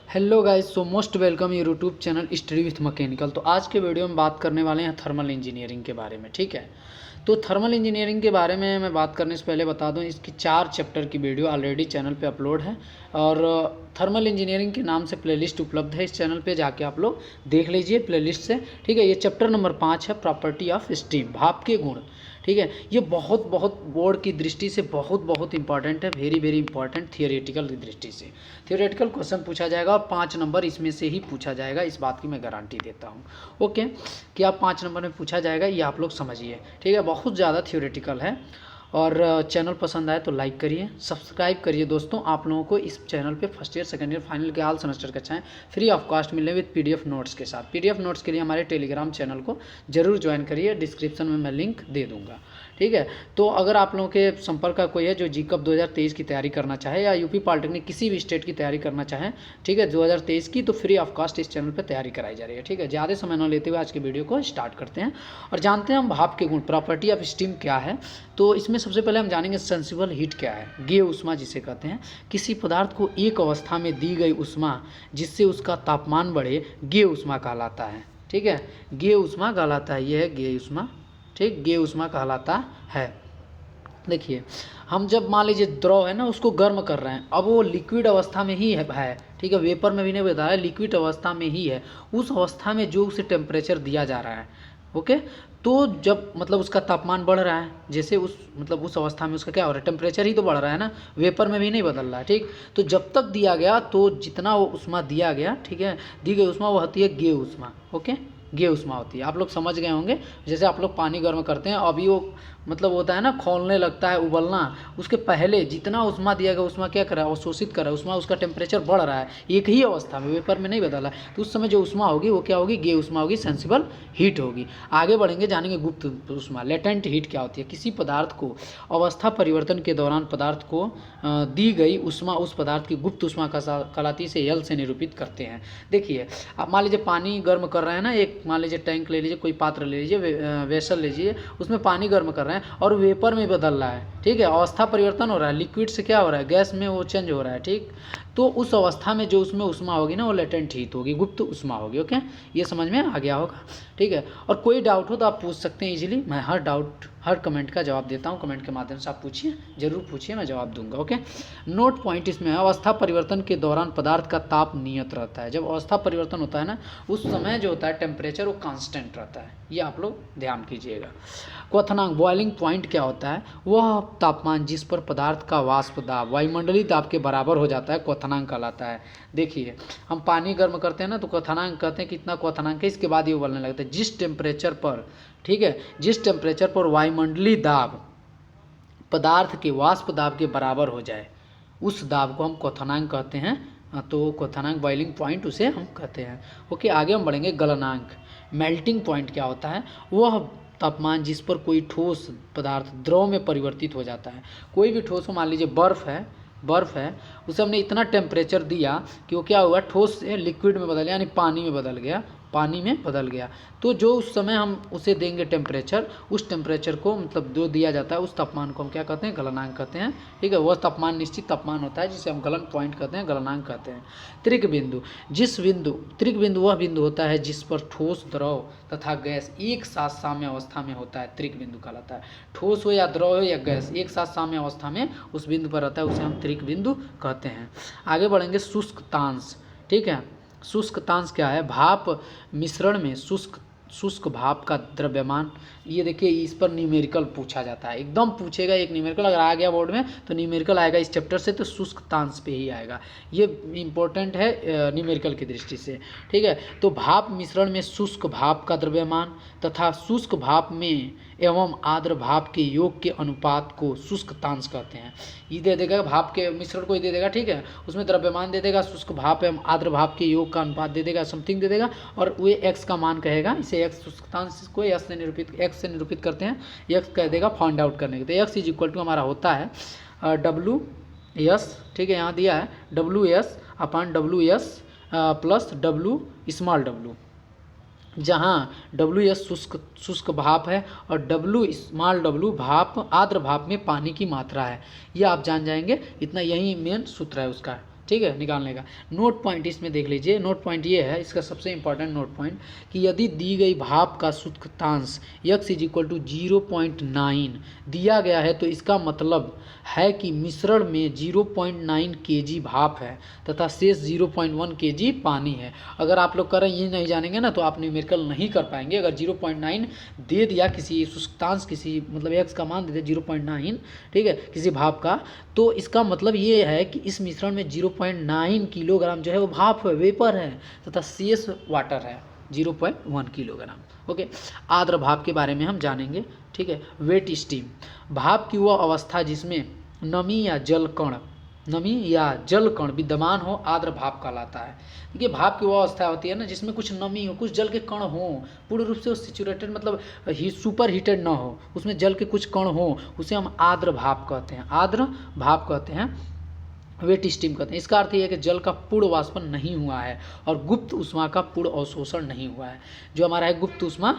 Hello guys, so most welcome YouTube channel study with mechanical. तो आज के video में बात करने वाले हैं थर्मल इंजीनियरिंग के बारे में। ठीक है, तो थर्मल इंजीनियरिंग के बारे में मैं बात करने से पहले बता दूं, इसकी 4 चैप्टर की वीडियो ऑलरेडी चैनल पे अपलोड है और थर्मल इंजीनियरिंग के नाम से प्लेलिस्ट उपलब्ध है इस चैनल पे, जाके आप लोग देख लीजिए प्लेलिस्ट से। ठीक है, ये चैप्टर नंबर 5 है, प्रॉपर्टी ऑफ स्टीम, भाप के गुण। ठीक है, ये बहुत बोर्ड की दृष्टि से बहुत इंपॉर्टेंट है, वेरी इंपॉर्टेंट थियोरेटिकल की दृष्टि से। थियोरेटिकल क्वेश्चन पूछा जाएगा और 5 नंबर इसमें से ही पूछा जाएगा, इस बात की मैं गारंटी देता हूँ। ओके, कि आप 5 नंबर में पूछा जाएगा, ये आप लोग समझिए। ठीक है, बहुत ज़्यादा थियोरेटिकल है। और चैनल पसंद आए तो लाइक करिए, सब्सक्राइब करिए। दोस्तों, आप लोगों को इस चैनल पे first year, second year, final के ऑल सेमेस्टर के अच्छा है फ्री ऑफ कॉस्ट मिलने विद पीडीएफ नोट्स के साथ। पीडीएफ नोट्स के लिए हमारे टेलीग्राम चैनल को जरूर ज्वाइन करिए, डिस्क्रिप्शन में मैं लिंक दे दूँगा। ठीक है, तो अगर आप लोगों के संपर्क का कोई है जो जीकअप 2023 की तैयारी करना चाहे या यूपी पॉलिटेक्निक किसी भी स्टेट की तैयारी करना चाहे, ठीक है, 2023 की, तो फ्री ऑफ कॉस्ट इस चैनल पर तैयारी कराई जा रही है। ठीक है, ज़्यादा समय न लेते हुए आज की वीडियो को स्टार्ट करते हैं और जानते हैं हम भाप के गुण, प्रॉपर्टी ऑफ स्टीम क्या है। तो इसमें सबसे पहले हम जानेंगे सेंसिबल हीट क्या है। गेय ऊष्मा जिसे कहते हैं, किसी पदार्थ को एक अवस्था में दी गई ऊष्मा जिससे उसका तापमान बढ़े, गेय ऊष्मा कहलाता है। ठीक है, गेय ऊष्मा कहलाता है, यह है गेय ऊष्मा। ठीक, गेय ऊष्मा कहलाता है। देखिए, हम जब मान लीजिए द्रव है ना, उसको गर्म कर रहे हैं, अब वो लिक्विड अवस्था में ही है। ठीक है, वेपर में भी नहीं बता रहा है, लिक्विड अवस्था में ही है। उस अवस्था में जो उसे टेम्परेचर दिया जा रहा है, ओके, तो जब मतलब उसका तापमान बढ़ रहा है, जैसे उस अवस्था में उसका क्या हो रहा है, टेम्परेचर ही तो बढ़ रहा है ना, वेपर में भी नहीं बदल रहा है। ठीक, तो जब तक दिया गया, तो जितना वो ऊष्मा दिया गया, ठीक है, दी गई ऊष्मा वो होती है गेय ऊष्मा। ओके, गेय ऊष्मा होती है, आप लोग समझ गए होंगे। जैसे आप लोग पानी गर्म करते हैं, अभी वो मतलब होता है ना, खौलने लगता है, उबलना, उसके पहले जितना ऊष्मा दिया गया, ऊष्मा क्या कर रहा है, अवशोषित कर रहा है, ऊष्मा, उसका टेम्परेचर बढ़ रहा है एक ही अवस्था में, वेपर में नहीं बदला है। तो उस समय जो ऊष्मा होगी वो क्या होगी, गेय ऊष्मा होगी, सेंसिबल हीट होगी। आगे बढ़ेंगे, जानेंगे गुप्त ऊष्मा, लेटेंट हीट क्या होती है। किसी पदार्थ को अवस्था परिवर्तन के दौरान पदार्थ को दी गई ऊष्मा उस पदार्थ की गुप्त ऊष्मा कहलाती से एल से निरूपित करते हैं। देखिए, आप मान लीजिए पानी गर्म कर रहे हैं ना, एक मान लीजिए टैंक ले लीजिए, कोई पात्र ले लीजिए, वेसल लीजिए, उसमें पानी गर्म कर रहे हैं और वेपर में बदल रहा है। ठीक है, अवस्था परिवर्तन हो रहा है, लिक्विड से क्या हो रहा है, गैस में वो चेंज हो रहा है। ठीक, तो उस अवस्था में जो उसमें ऊष्मा होगी ना, वो लेटेंट हीट होगी, गुप्त ऊष्मा होगी। ओके, ये समझ में आ गया होगा। ठीक है, और कोई डाउट हो तो आप पूछ सकते हैं इजीली, मैं हर डाउट, हर कमेंट का जवाब देता हूँ। कमेंट के माध्यम से आप पूछिए, जरूर पूछिए, मैं जवाब दूंगा। ओके, नोट पॉइंट इसमें है, अवस्था परिवर्तन के दौरान पदार्थ का ताप नियत रहता है। जब अवस्था परिवर्तन होता है ना, उस समय जो होता है टेम्परेचर वो कांस्टेंट रहता है, ये आप लोग ध्यान कीजिएगा। क्वथनांक, बॉइलिंग पॉइंट क्या होता है, वह तापमान जिस पर पदार्थ का वाष्प दाब वायुमंडलीय दाब के बराबर हो जाता है, क्वथनांक कहलाता है। देखिए, हम पानी गर्म करते हैं ना, तो क्वथनांक कहते हैं कितना क्वथनांक है, इसके बाद ये उबलने लगता है। जिस टेम्परेचर पर, ठीक है, जिस टेम्परेचर पर वायुमंडलीय दाब पदार्थ के वाष्प दाब के बराबर हो जाए, उस दाब को हम क्वथनांक कहते हैं। तो क्वथनांक, बॉइलिंग पॉइंट उसे हम कहते हैं। ओके, आगे हम बढ़ेंगे। गलनांक, मेल्टिंग पॉइंट क्या होता है, वह तापमान जिस पर कोई ठोस पदार्थ द्रव में परिवर्तित हो जाता है। कोई भी ठोस, मान लीजिए बर्फ़ है, उसे हमने इतना टेम्परेचर दिया कि वो क्या हुआ, ठोस से लिक्विड में बदल गया, यानी पानी में बदल गया। तो जो उस समय हम उसे देंगे टेम्परेचर, उस टेम्परेचर को मतलब जो दिया जाता है, उस तापमान को हम क्या कहते हैं, गलनांक कहते हैं। ठीक है, वह तापमान निश्चित तापमान होता है जिसे हम गलन पॉइंट कहते हैं, गलनांक कहते हैं। त्रिक बिंदु, त्रिक बिंदु वह बिंदु होता है जिस पर ठोस, द्रव तथा गैस एक साथ साम्य अवस्था में होता है, त्रिक बिंदु कहलाता है। ठोस हो या द्रव हो या गैस, एक साथ साम्य अवस्था में उस बिंदु पर रहता है, उसे हम त्रिक बिंदु कहते हैं। आगे बढ़ेंगे। शुष्कतांश, ठीक है, शुष्कतांश क्या है, भाप मिश्रण में शुष्क भाप का द्रव्यमान। ये देखिए, इस पर न्यूमेरिकल पूछा जाता है, एकदम पूछेगा एक न्यूमेरिकल, अगर आ गया बोर्ड में तो न्यूमेरिकल आएगा इस चैप्टर से, तो शुष्कतांश पे ही आएगा। ये इंपॉर्टेंट है न्यूमेरिकल की दृष्टि से। ठीक है, तो भाप मिश्रण में शुष्क भाप का द्रव्यमान तथा शुष्क भाप में एवं आर्द्र भाप के योग के अनुपात को शुष्कतांश कहते हैं। ये दे देगा, भाप के मिश्रण को ही दे देगा, ठीक है, उसमें द्रव्यमान दे देगा, शुष्क भाप एवं आर्द्र भाप के योग का अनुपात दे देगा, समथिंग दे देगा, और वे एक्स का मान कहेगा। इसे एक्स, शुष्कतांश को एक्स से निरूपित करते हैं, एक्स कह देगा फाइंड आउट करने के। तो एक्स इज इक्वल टू हमारा होता है डब्लू एस, ठीक है, यहाँ दिया है W S upon W S plus W small W, जहाँ डब्ल्यू एस शुष्क भाप है और डब्ल्यू स्मॉल डब्ल्यू भाप, आर्द्र भाप में पानी की मात्रा है। ये आप जान जाएंगे, इतना, यही मेन सूत्र है उसका। ठीक है, निकालने का। नोट पॉइंट इसमें देख लीजिए, नोट पॉइंट ये है, इसका सबसे इंपॉर्टेंट नोट पॉइंट कि यदि दी गई भाप का सूचकांक x = 0.9 दिया गया है तो इसका मतलब है कि मिश्रण में 0.9 kg भाप है तथा शेष 0.1 kg पानी है। अगर आप लोग करें ये नहीं जानेंगे ना तो आप न्यूमेरिकल नहीं कर पाएंगे। अगर 0.9 दे दिया किसी सूचकांक, किसी मतलब x का मान दे दिया 0.9, ठीक है, किसी भाप का, तो इसका मतलब ये है कि इस मिश्रण में 0.9 किलोग्राम जो है वो भाप है, वेपर है, तथा शेष वाटर है 0.1 किलोग्राम। ओके, आर्द्र भाप के बारे में हम जानेंगे। ठीक है, वेट स्टीम, भाप की वह अवस्था जिसमें नमी या जल कण विद्यमान हो आर्द्र भाप कहलाता है। देखिए, भाप की वो अवस्था होती है ना जिसमें कुछ नमी हो, कुछ जल के कण हो, पूर्ण रूप से सैचुरेटेड मतलब सुपर हीटेड ना हो, उसमें जल के कुछ कण हो, उसे हम आर्द्र भाप कहते हैं, आर्द्र भाप कहते हैं, वेट स्टीम कहते हैं। इसका अर्थ ये है कि जल का पूर्ण वाष्पन नहीं हुआ है और गुप्त ऊष्मा का पूर्ण अवशोषण नहीं हुआ है। जो हमारा है गुप्त ऊष्मा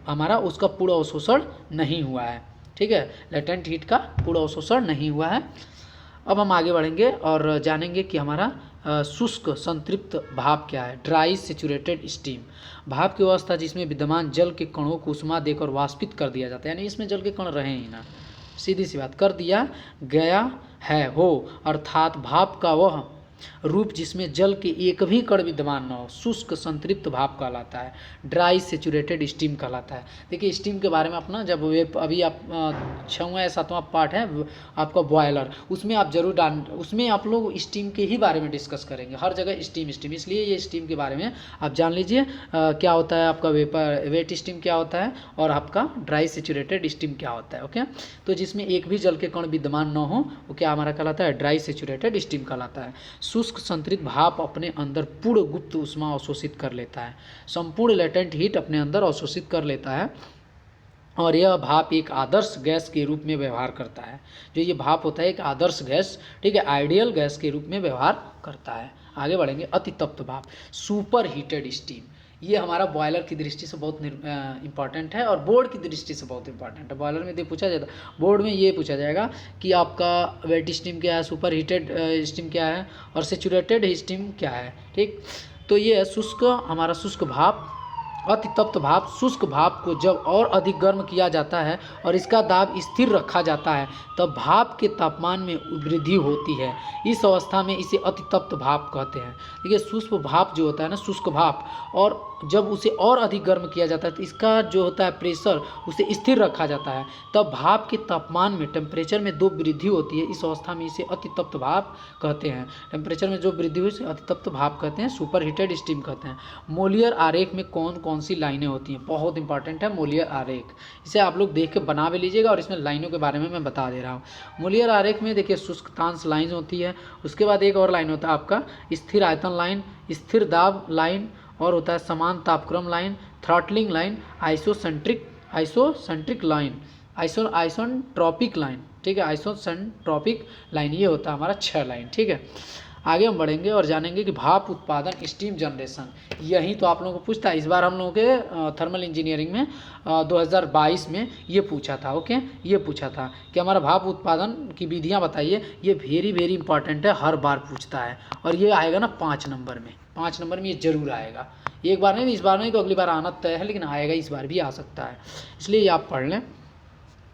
हमारा उसका पूर्ण अवशोषण नहीं हुआ है। ठीक है, लेटेंट हीट का पूर्ण अवशोषण नहीं हुआ है। अब हम आगे बढ़ेंगे और जानेंगे कि हमारा शुष्क संतृप्त भाप क्या है। ड्राई सैचुरेटेड स्टीम, भाप की अवस्था जिसमें विद्यमान जल के कणों को ऊष्मा देकर वाष्पित कर दिया जाता है, यानी इसमें जल के कण रहे ही ना, सीधी सी बात, कर दिया गया है हो, अर्थात भाप का वह रूप जिसमें जल के एक भी कण विद्यमान न हो, शुष्क संतृप्त भाप कहलाता है, ड्राई सैचुरेटेड स्टीम कहलाता है। देखिए, स्टीम के बारे में अपना जब वे अभी आप 6वां या 7वां पार्ट है आपका बॉयलर, उसमें आप जरूर उसमें आप लोग स्टीम के ही बारे में डिस्कस करेंगे, हर जगह स्टीम, इसलिए ये स्टीम के बारे में आप जान लीजिए क्या होता है आपका वेट स्टीम क्या होता है और आपका ड्राई सैचुरेटेड स्टीम क्या होता है। ओके, तो जिसमें एक भी जल के कण विद्यमान न हो वो क्या हमारा कहलाता है, ड्राई सैचुरेटेड स्टीम कहलाता है। शुष्क संतृप्त भाप अपने अंदर पूर्ण गुप्त ऊष्मा अवशोषित कर लेता है, संपूर्ण लेटेंट हीट अपने अंदर अवशोषित कर लेता है और यह भाप एक आदर्श गैस के रूप में व्यवहार करता है। जो ये भाप होता है एक आदर्श गैस, ठीक है, आइडियल गैस के रूप में व्यवहार करता है। आगे बढ़ेंगे, अतितप्त भाप, सुपर हीटेड स्टीम, ये हमारा बॉयलर की दृष्टि से बहुत इंपॉर्टेंट है और बोर्ड की दृष्टि से बहुत इंपॉर्टेंट है। बॉयलर में पूछा जाता है, बोर्ड में ये पूछा जाएगा कि आपका वेट स्टीम क्या है, सुपर हीटेड स्टीम क्या है और सैचुरेटेड स्टीम क्या है। ठीक, तो ये है शुष्क, हमारा शुष्क भाप, अतितप्त भाप। शुष्क भाप को जब और अधिक गर्म किया जाता है और इसका दाब स्थिर रखा जाता है तब भाप के तापमान में वृद्धि होती है, इस अवस्था में इसे अतितप्त भाप कहते हैं। देखिए, शुष्क भाप जो होता है ना, शुष्क भाप, और जब उसे और अधिक गर्म किया जाता है तो इसका जो होता है प्रेशर उसे स्थिर रखा जाता है, तब भाप के तापमान में टेम्परेचर में दो वृद्धि होती है, इस अवस्था में इसे अतितप्त भाप कहते हैं। टेम्परेचर में जो वृद्धि हुई इसे अतितप्त भाप कहते हैं, सुपर हीटेड स्टीम कहते हैं। मोलियर आरेख में कौन कौन सी लाइनें होती हैं, बहुत इंपॉर्टेंट है मोलियर आरेख, इसे आप लोग देख के बना भी लीजिएगा और इसमें लाइनों के बारे में मैं बता दे रहा हूँ। मोलियर आरेख में देखिए शुष्कतांश लाइन होती है, उसके बाद एक और लाइन होता है आपका स्थिर आयतन लाइन, स्थिर दाब लाइन, और होता है समान तापक्रम line, throttling line, isocentric line, isotropic line, ठीक है, आइसोसेंट्रॉपिक लाइन, ये होता है हमारा 6 लाइन। ठीक है, आगे हम बढ़ेंगे और जानेंगे कि भाप उत्पादन, स्टीम जनरेशन, यही तो आप लोगों को पूछता है। इस बार हम लोगों के थर्मल इंजीनियरिंग में 2022 में ये पूछा था। ओके, ये पूछा था कि हमारा भाप उत्पादन की विधियाँ बताइए। ये वेरी इंपॉर्टेंट है, हर बार पूछता है और ये आएगा ना 5 नंबर में, 5 नंबर में ये जरूर आएगा। एक बार नहीं, इस बार नहीं तो अगली बार आना तय है, लेकिन आएगा, इस बार भी आ सकता है, इसलिए ये आप पढ़ लें।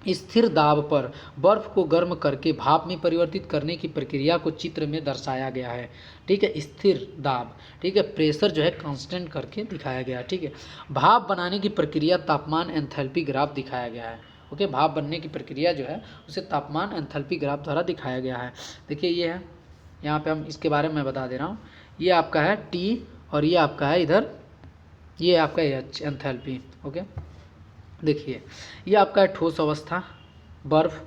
स्थिर दाब पर बर्फ को गर्म करके भाप में परिवर्तित करने की प्रक्रिया को चित्र में दर्शाया गया है। ठीक है, स्थिर दाब, ठीक है, प्रेशर जो है कांस्टेंट करके दिखाया गया है। ठीक है, भाप बनाने की प्रक्रिया तापमान एंथैल्पी ग्राफ दिखाया गया है। ओके, भाप बनने की प्रक्रिया जो है उसे तापमान एंथैल्पी ग्राफ द्वारा दिखाया गया है। देखिए, ये है, यहाँ पे हम इसके बारे में मैं बता दे रहा हूँ। ये आपका है टी और ये आपका है इधर, ये आपका एच, एंथैल्पी। ओके, देखिए, ये आपका है ठोस अवस्था, बर्फ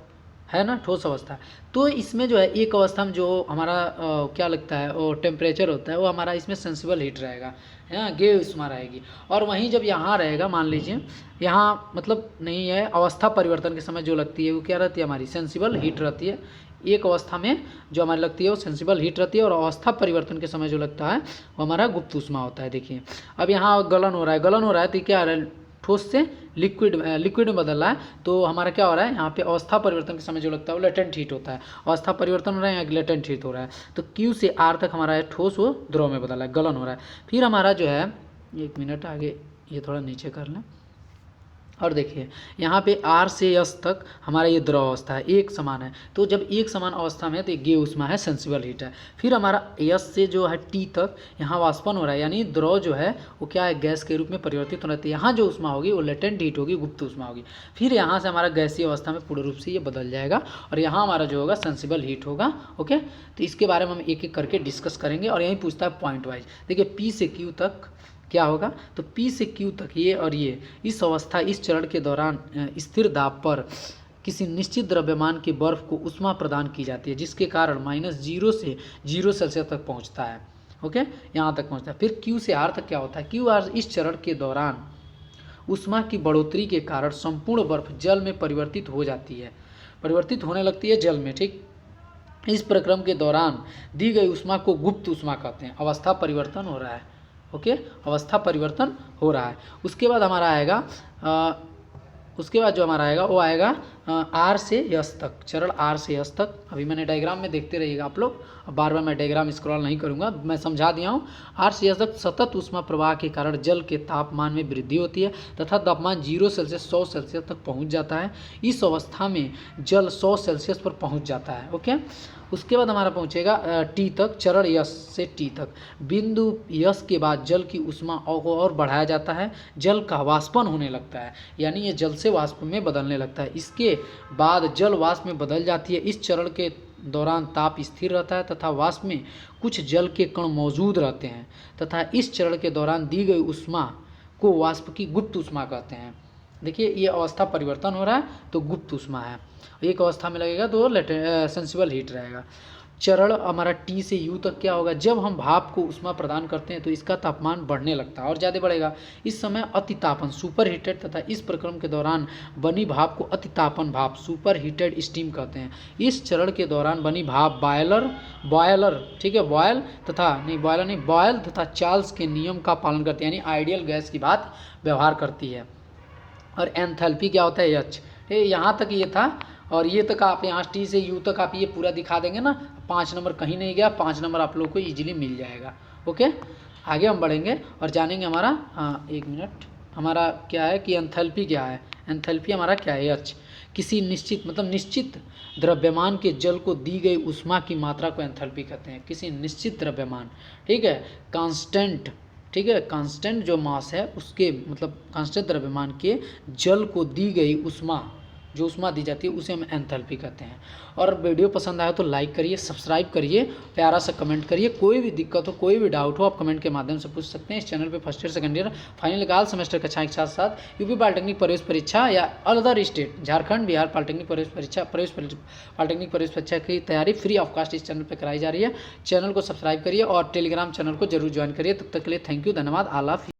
है ना, ठोस अवस्था। तो इसमें जो है एक अवस्था में जो हमारा क्या लगता है वो टेम्परेचर होता है, वो हमारा इसमें सेंसिबल हीट रहेगा, है ना, गे उष्मा रहेगी। और वहीं जब यहाँ रहेगा, मान लीजिए यहाँ मतलब नहीं है, अवस्था परिवर्तन के समय जो लगती है वो क्या रहती है, हमारी सेंसिबल हीट रहती है। एक अवस्था में जो हमारी लगती है वो सेंसिबल हीट रहती है और अवस्था परिवर्तन के समय जो लगता है वो हमारा गुप्त ऊष्मा होता है। देखिए, अब यहाँ गलन हो रहा है, तो क्या ठोस से लिक्विड में बदल रहा है, तो हमारा क्या हो रहा है यहाँ पे अवस्था परिवर्तन के समय जो लगता है वो लेटेंट हीट होता है। अवस्था परिवर्तन हो रहा है या लेटेंट हीट हो रहा है। तो Q से R तक हमारा है ठोस वो द्रव में बदल रहा है, गलन हो रहा है। फिर हमारा जो है, 1 मिनट आगे ये थोड़ा नीचे कर लें और देखिए यहाँ पे R से S तक हमारा ये द्रव अवस्था है, एक समान है। तो जब एक समान अवस्था में है तो ये उष्मा है, सेंसिबल हीट है। फिर हमारा S से जो है T तक यहाँ वाष्पन हो रहा है, यानी द्रव जो है वो क्या है, गैस के रूप में परिवर्तित हो रहा है। यहाँ जो उष्मा होगी वो लेटेंट हीट होगी, गुप्त उष्मा होगी। फिर यहाँ से हमारा गैसीय अवस्था में पूर्ण रूप से ये बदल जाएगा और यहाँ हमारा जो होगा सेंसिबल हीट होगा। ओके, तो इसके बारे में हम एक एक करके डिस्कस करेंगे और यही पूछता है पॉइंट वाइज। देखिए P से Q तक क्या होगा, तो P से Q तक ये और ये इस अवस्था, इस चरण के दौरान स्थिर दाब पर किसी निश्चित द्रव्यमान के बर्फ को उष्मा प्रदान की जाती है, जिसके कारण -0 से 0 सेल्सियस तक पहुंचता है। ओके, यहाँ तक पहुंचता है। फिर Q से R तक क्या होता है, QR इस चरण के दौरान उष्मा की बढ़ोतरी के कारण संपूर्ण बर्फ जल में परिवर्तित हो जाती है, परिवर्तित होने लगती है जल में। ठीक, इस प्रक्रम के दौरान दी गई उष्मा को गुप्त उष्मा कहते हैं। अवस्था परिवर्तन हो रहा है। ओके, अवस्था परिवर्तन हो रहा है। उसके बाद हमारा आएगा उसके बाद जो हमारा आएगा वो आएगा R से S तक, चरण R से S तक। अभी मैंने डायग्राम में देखते रहिएगा आप लोग, अब बार बार मैं डायग्राम स्क्रॉल नहीं करूँगा, मैं समझा दिया हूँ। R से S तक सतत उष्मा प्रवाह के कारण जल के तापमान में वृद्धि होती है तथा तापमान 0 सेल्सियस 100 सेल्सियस तक पहुँच जाता है। इस अवस्था में जल 100 सेल्सियस पर पहुँच जाता है। ओके, उसके बाद हमारा पहुँचेगा T तक, चरण S से T तक। बिंदु S के बाद जल की उष्मा को और बढ़ाया जाता है, जल का वाष्पन होने लगता है, यानी ये जल से वाष्प में बदलने लगता है। इसके बाद जल वाष्प में बदल जाती है। इस चरण के दौरान ताप स्थिर रहता है तथा वाष्प में कुछ जल के कण मौजूद रहते हैं तथा इस चरण के दौरान दी गई उष्मा को वाष्प की गुप्त उष्मा कहते हैं। देखिए ये अवस्था परिवर्तन हो रहा है तो गुप्त उष्मा है, एक अवस्था में लगेगा तो सेंसिबल हीट रहेगा। चरण हमारा T से U तक क्या होगा, जब हम भाप को उष्मा प्रदान करते हैं तो इसका तापमान बढ़ने लगता है और ज़्यादा बढ़ेगा। इस समय अतितापन सुपर हीटेड तथा इस प्रक्रम के दौरान बनी भाप को अतितापन भाप सुपर हीटेड स्टीम कहते हैं। इस चरण के दौरान बनी भाप बॉयलर ठीक है, बॉयल तथा चार्ल्स के नियम का पालन करती है, यानी आइडियल गैस की बात व्यवहार करती है। और एंथैल्पी क्या होता है, H। यहाँ तक ये था और ये तक आप यहाँ T से U तक आप ये पूरा दिखा देंगे ना, 5 नंबर कहीं नहीं गया, 5 नंबर आप लोग को इजीली मिल जाएगा। ओके, आगे हम बढ़ेंगे और जानेंगे हमारा 1 मिनट हमारा क्या है कि एंथैल्पी क्या है। एंथैल्पी हमारा क्या है, H। किसी निश्चित द्रव्यमान के जल को दी गई उष्मा की मात्रा को एंथैल्पी कहते हैं। किसी निश्चित द्रव्यमान, ठीक है, कांस्टेंट, ठीक है, कांस्टेंट जो मास है उसके मतलब कांस्टेंट द्रव्यमान के जल को दी गई उष्मा, जो उष्मा दी जाती है उसे हम एंथैल्पी कहते हैं। और वीडियो पसंद आया तो लाइक करिए, सब्सक्राइब करिए, प्यारा सा कमेंट करिए। कोई भी दिक्कत हो, कोई भी डाउट हो, आप कमेंट के माध्यम से पूछ सकते हैं। इस चैनल पे first year, second year, final all semester कक्षाएं के साथ साथ यूपी पॉलिटेक्निक प्रवेश परीक्षा या other state Jharkhand Bihar polytechnic polytechnic प्रवेश परीक्षा की तैयारी फ्री ऑफ कास्ट इस चैनल पर कराई जा रही है। चैनल को सब्सक्राइब करिए और टेलीग्राम चैनल को जरूर ज्वाइन करिए। तब तक के लिए थैंक यू, धन्यवाद, आल ऑफ।